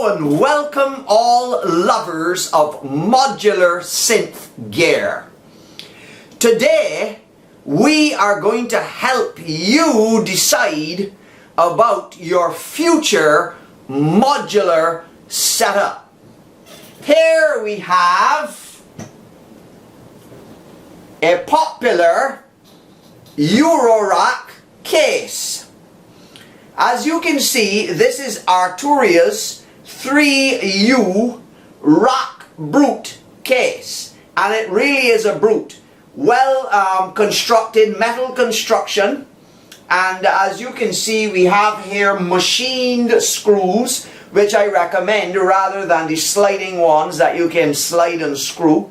Hello and welcome all lovers of modular synth gear. Today we are going to help you decide about your future modular setup. Here we have a popular Eurorack case. As you can see, this is Arturia's 3U Rock Brute case, and it really is a brute. Well constructed metal construction, and as you can see, we have here machined screws, which I recommend rather than the sliding ones that you can slide and screw.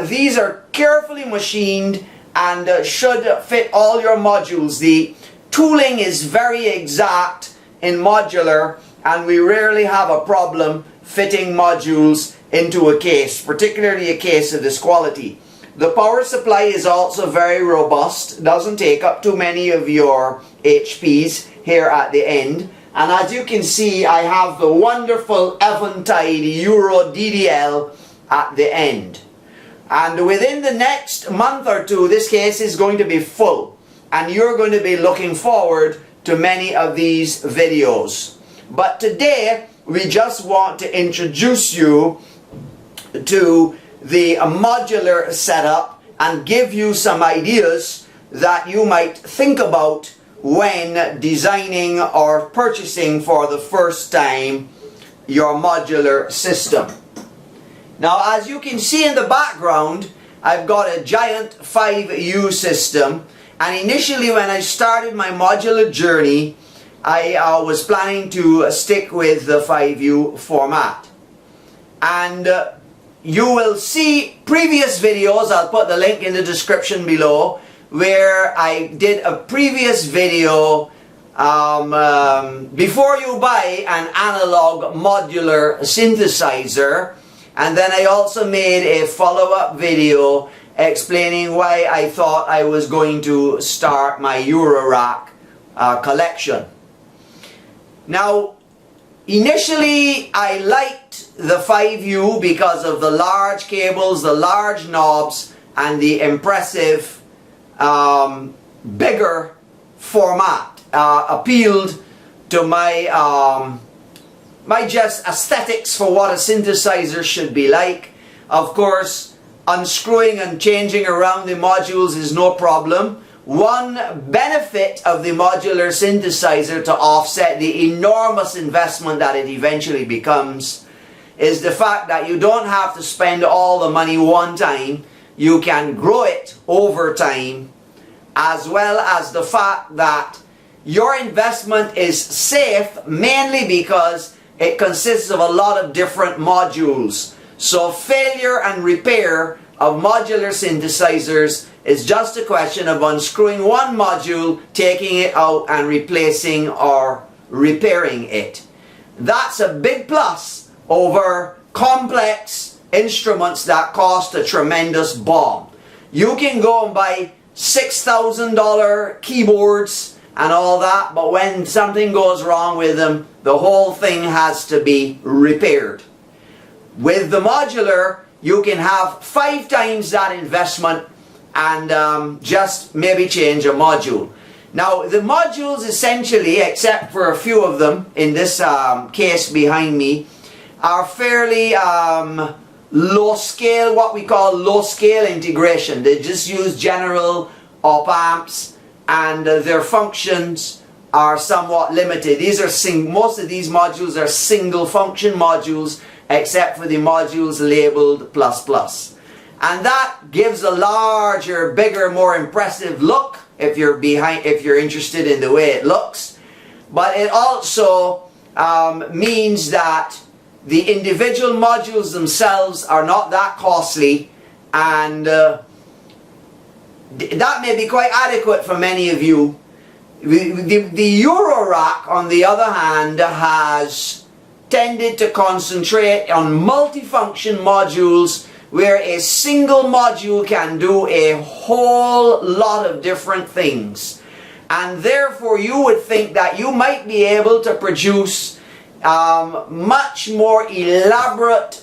These are carefully machined and should fit all your modules. The tooling is very exact in modular, and we rarely have a problem fitting modules into a case, particularly a case of this quality. The power supply is also very robust, doesn't take up too many of your HPs here at the end. And as you can see, I have the wonderful Eventide Euro DDL at the end. And within the next month or two, this case is going to be full, and you're going to be looking forward to many of these videos. But today we just want to introduce you to the modular setup and give you some ideas that you might think about when designing or purchasing for the first time your modular system. Now, as you can see in the background, I've got a giant 5U system. And initially, when I started my modular journey, I was planning to stick with the 5U format. And you will see previous videos, I'll put the link in the description below, where I did a previous video before you buy an analog modular synthesizer. And then I also made a follow-up video explaining why I thought I was going to start my Eurorack collection. Now, initially I liked the 5U because of the large cables, the large knobs, and the impressive bigger format. Appealed to my just aesthetics for what a synthesizer should be like. Of course, unscrewing and changing around the modules is no problem. One benefit of the modular synthesizer, to offset the enormous investment that it eventually becomes, is the fact that you don't have to spend all the money one time. You can grow it over time, as well as the fact that your investment is safe, mainly because it consists of a lot of different modules. So failure and repair of modular synthesizers is just a question of unscrewing one module, taking it out and replacing or repairing it. That's a big plus over complex instruments that cost a tremendous bomb. You can go and buy $6,000 keyboards and all that, but when something goes wrong with them, the whole thing has to be repaired. With the modular, you can have 5 times that investment and just maybe change a module. Now, the modules essentially, except for a few of them in this case behind me, are fairly low scale, what we call low scale integration. They just use general op amps, and their functions are somewhat limited. These are most of these modules are single function modules, except for the modules labeled ++. And that gives a larger, bigger, more impressive look if you're interested in the way it looks. But it also means that the individual modules themselves are not that costly, and that may be quite adequate for many of you. The Eurorack, on the other hand, has tended to concentrate on multifunction modules where a single module can do a whole lot of different things. And therefore you would think that you might be able to produce much more elaborate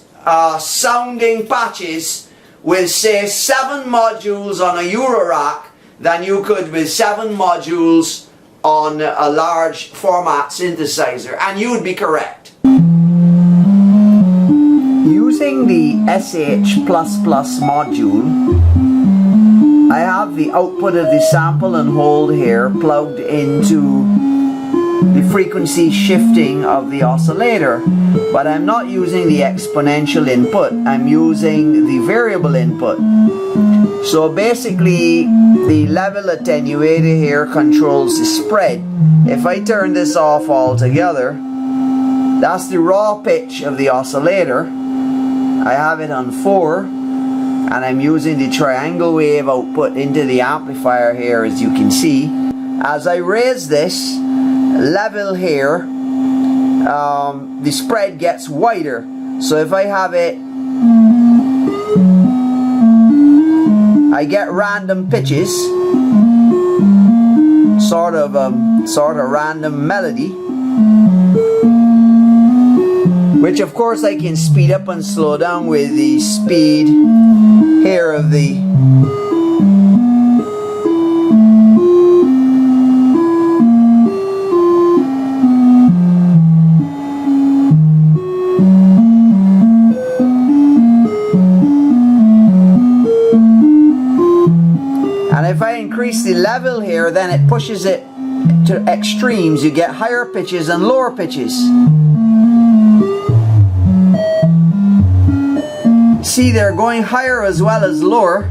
sounding patches with say 7 modules on a Eurorack than you could with 7 modules on a large format synthesizer, and you would be correct. Using the SH++ module, I have the output of the sample and hold here plugged into the frequency shifting of the oscillator, but I'm not using the exponential input, I'm using the variable input. So basically the level attenuator here controls the spread. If I turn this off altogether, that's the raw pitch of the oscillator. I have it on 4, and I'm using the triangle wave output into the amplifier here, as you can see. As I raise this level here, the spread gets wider. So if I have it, I get random pitches, sort of random melody, which of course I can speed up and slow down with the speed here of the and if I increase the level here, then it pushes it to extremes. You get higher pitches and lower pitches. See, they're going higher as well as lower.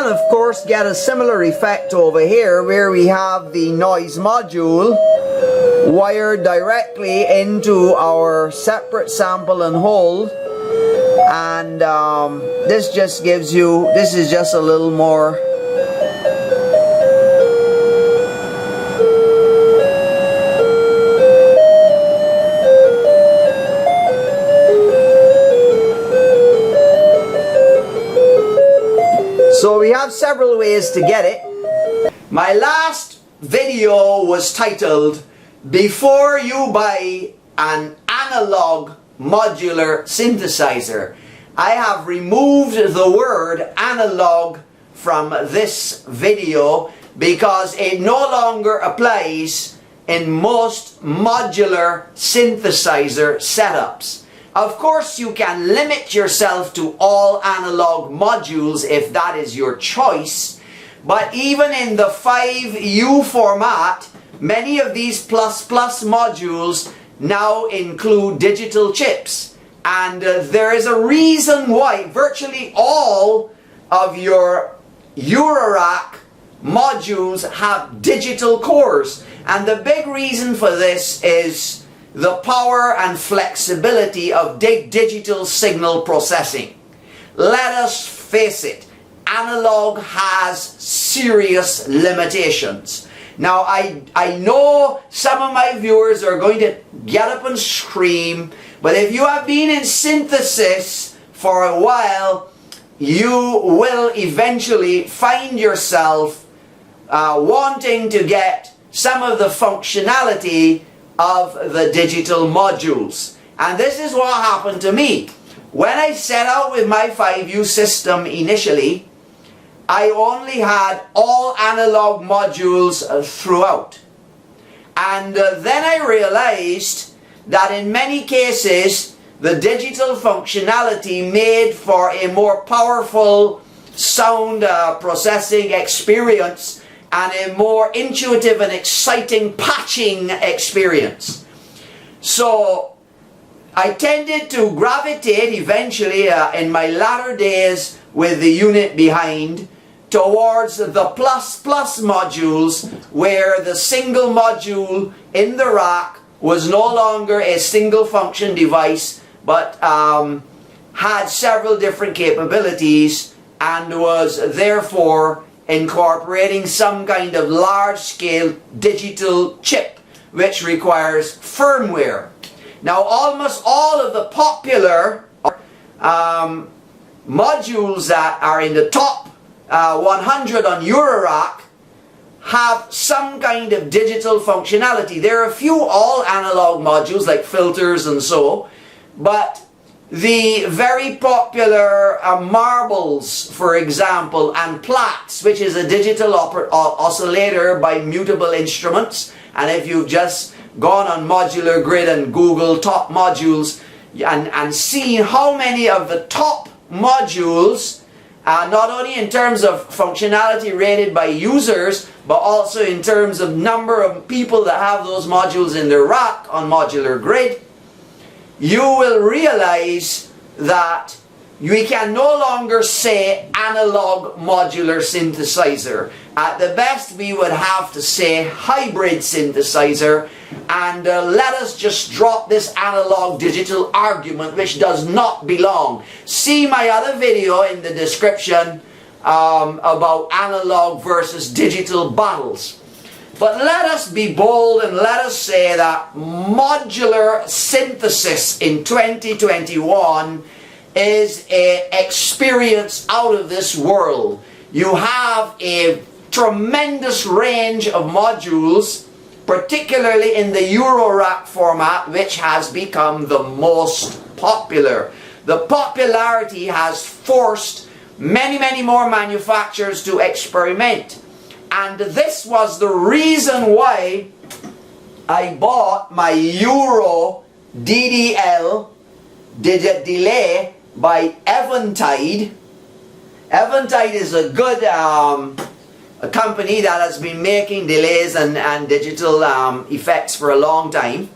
Of course, get a similar effect over here where we have the noise module wired directly into our separate sample and hold, and this just gives you, this is just a little more so we have several ways to get it. My last video was titled Before You Buy an Analog Modular Synthesizer. I have removed the word analog from this video because it no longer applies in most modular synthesizer setups. Of course, you can limit yourself to all analog modules if that is your choice, but even in the 5U format, many of these plus modules now include digital chips, and there is a reason why virtually all of your Eurorack modules have digital cores, and the big reason for this is the power and flexibility of digital signal processing. Let us face it, analog has serious limitations. Now I know some of my viewers are going to get up and scream, but if you have been in synthesis for a while, you will eventually find yourself wanting to get some of the functionality of the digital modules. And this is what happened to me. When I set out with my 5U system initially, I only had all analog modules throughout. And then I realized that in many cases the digital functionality made for a more powerful sound processing experience and a more intuitive and exciting patching experience. So I tended to gravitate eventually in my latter days with the unit behind towards the plus modules, where the single module in the rack was no longer a single function device but had several different capabilities, and was therefore incorporating some kind of large-scale digital chip which requires firmware. Now almost all of the popular modules that are in the top 100 on Eurorack have some kind of digital functionality. There are a few all analog modules like filters and so, but the very popular marbles, for example, and Platts, which is a digital oscillator by Mutable Instruments, and if you've just gone on Modular Grid and Google top modules and seen how many of the top modules, not only in terms of functionality rated by users, but also in terms of number of people that have those modules in their rack on Modular Grid, you will realize that we can no longer say analog modular synthesizer. At the best, we would have to say hybrid synthesizer, and let us just drop this analog digital argument which does not belong. See my other video in the description about analog versus digital battles. But let us be bold and let us say that modular synthesis in 2021 is an experience out of this world. You have a tremendous range of modules, particularly in the Eurorack format, which has become the most popular. The popularity has forced many more manufacturers to experiment. And this was the reason why I bought my Euro DDL delay by Eventide. Eventide is a good a company that has been making delays and digital effects for a long time.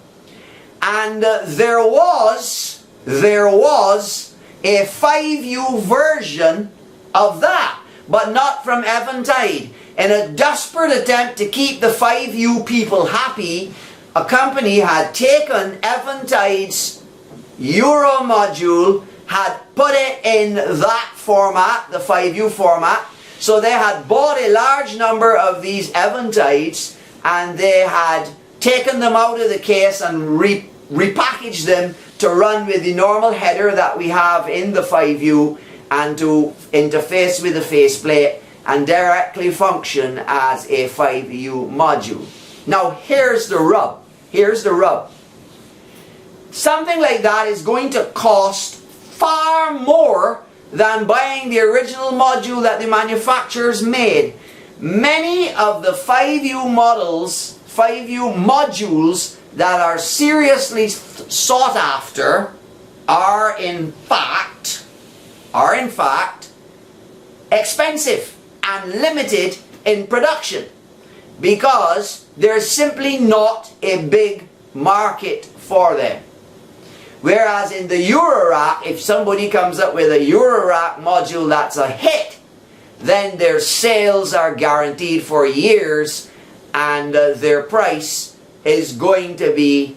And there was a 5U version of that, but not from Eventide. In a desperate attempt to keep the 5U people happy, a company had taken Eventide's Euro module, had put it in that format, the 5U format. So they had bought a large number of these Eventides, and they had taken them out of the case and repackaged them to run with the normal header that we have in the 5U, and to interface with the faceplate and directly function as a 5U module. Now here's the rub. Here's the rub. Something like that is going to cost far more than buying the original module that the manufacturers made. Many of the 5U models, 5U modules that are seriously sought after are in fact expensive and limited in production, because there's simply not a big market for them. Whereas in the Eurorack, if somebody comes up with a Eurorack module that's a hit, then their sales are guaranteed for years, and their price is going to be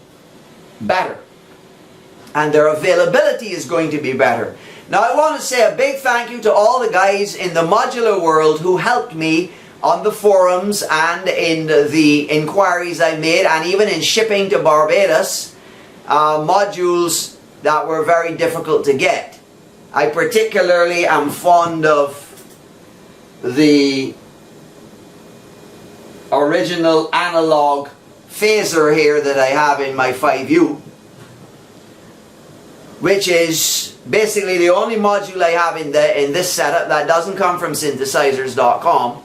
better, and their availability is going to be better. Now I want to say a big thank you to all the guys in the modular world who helped me on the forums and in the inquiries I made, and even in shipping to Barbados, modules that were very difficult to get. I particularly am fond of the original analog phaser here that I have in my 5U, which is basically the only module I have in this setup that doesn't come from synthesizers.com.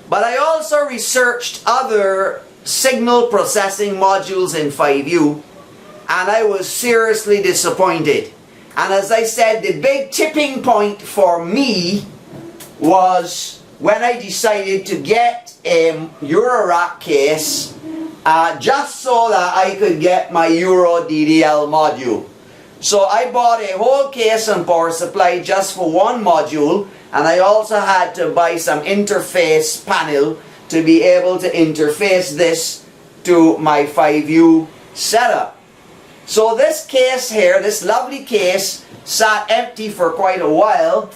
But I also researched other signal processing modules in 5U, and I was seriously disappointed. And as I said, the big tipping point for me was when I decided to get a Eurorack case just so that I could get my Euro DDL module. So I bought a whole case and power supply just for one module, and I also had to buy some interface panel to be able to interface this to my 5U setup. So this case here, this lovely case, sat empty for quite a while,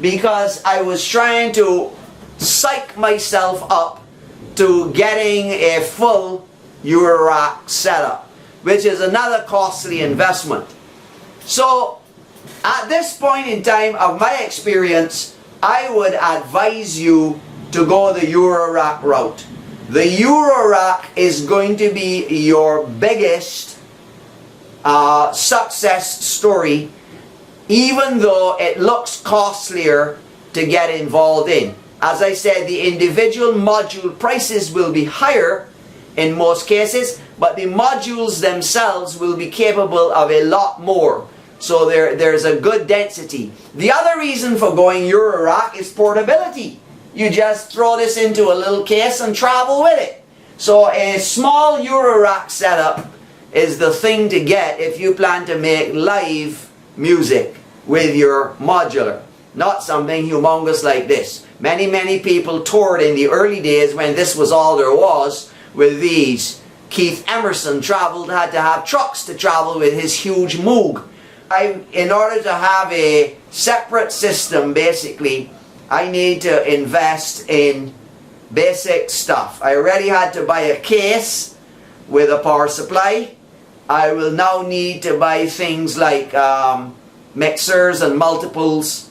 because I was trying to psych myself up to getting a full Eurorack setup, which is another costly investment. So at this point in time of my experience, I would advise you to go the Eurorack route. The Eurorack is going to be your biggest success story, even though it looks costlier to get involved in. As I said, the individual module prices will be higher in most cases, but the modules themselves will be capable of a lot more. So there's a good density. The other reason for going Eurorack is portability. You just throw this into a little case and travel with it. So a small Eurorack setup is the thing to get if you plan to make live music with your modular. Not something humongous like this. Many people toured in the early days when this was all there was with these. Keith Emerson had to have trucks to travel with his huge Moog. In order to have a separate system, basically, I need to invest in basic stuff. I already had to buy a case with a power supply. I will now need to buy things like mixers and multiples.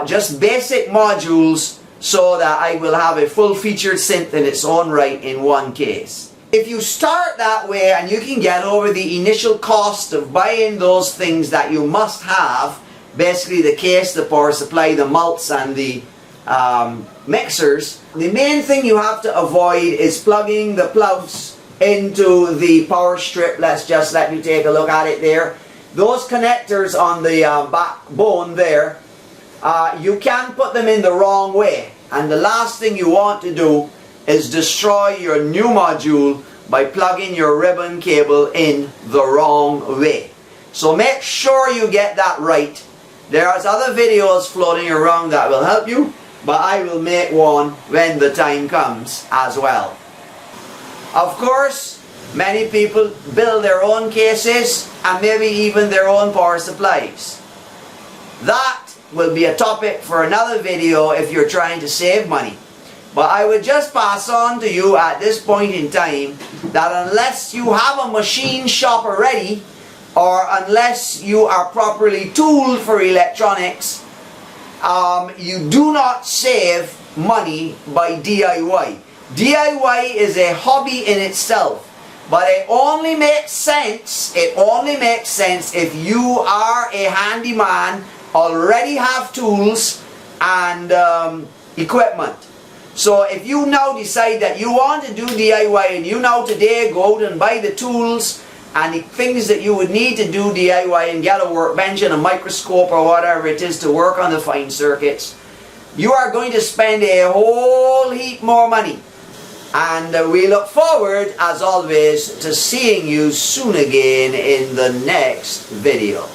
Just basic modules so that I will have a full featured synth in its own right in one case. If you start that way and you can get over the initial cost of buying those things that you must have, basically the case, the power supply, the mults and the mixers, the main thing you have to avoid is plugging the plugs into the power strip. Let me take a look at it there. Those connectors on the backbone there, you can put them in the wrong way, and the last thing you want to do is destroy your new module by plugging your ribbon cable in the wrong way. So make sure you get that right. There's other videos floating around that will help you, but I will make one when the time comes as well. Of course, many people build their own cases and maybe even their own power supplies. That will be a topic for another video if you're trying to save money. But I would just pass on to you at this point in time that unless you have a machine shop already, or unless you are properly tooled for electronics, you do not save money by DIY. DIY is a hobby in itself, but it only makes sense if you are a handyman, already have tools and equipment. So if you now decide that you want to do DIY and you now today go out and buy the tools and the things that you would need to do DIY and get a workbench and a microscope or whatever it is to work on the fine circuits, you are going to spend a whole heap more money. And we look forward, as always, to seeing you soon again in the next video.